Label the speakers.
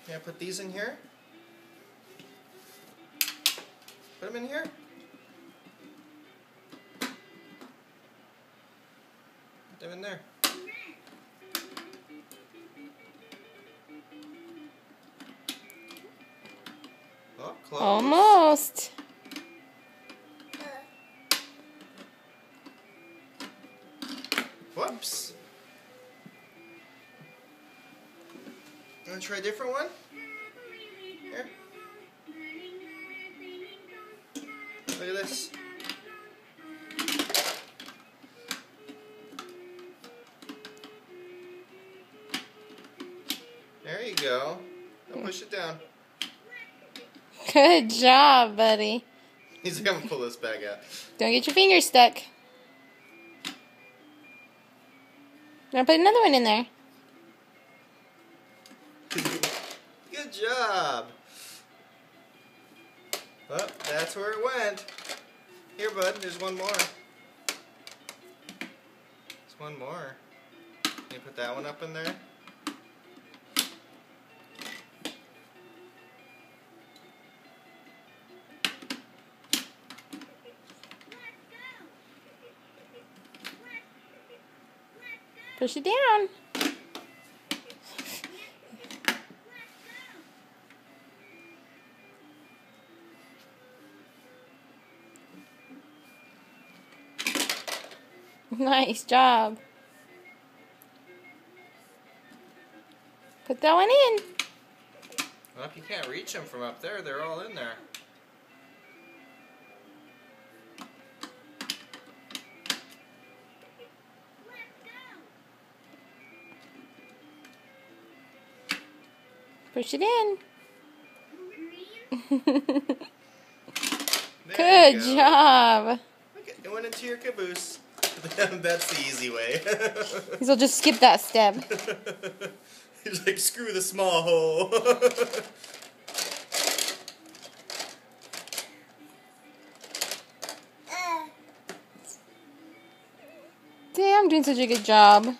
Speaker 1: Can I put these in here? Put them in here? Put them in there. Oh, close.
Speaker 2: Almost.
Speaker 1: Whoops. Want to try a different one? Here. Look at this. There you go. Now push it down.
Speaker 2: Good job, buddy.
Speaker 1: He's like, I'm going to pull this bag out.
Speaker 2: Don't get your fingers stuck. Now put another one in there.
Speaker 1: Good job. Well, that's where it went. Here, bud, there's one more. There's one more. Can you put that one up in there?
Speaker 2: Push it down. Nice job. Put that one in.
Speaker 1: Well, if you can't reach them from up there, they're all in there.
Speaker 2: Push it in.
Speaker 1: There
Speaker 2: Good
Speaker 1: you go.
Speaker 2: job.
Speaker 1: Look, it went into your caboose. That's the easy way.
Speaker 2: We'll just skip that step.
Speaker 1: He's like, screw the small hole.
Speaker 2: Damn, I'm doing such a good job.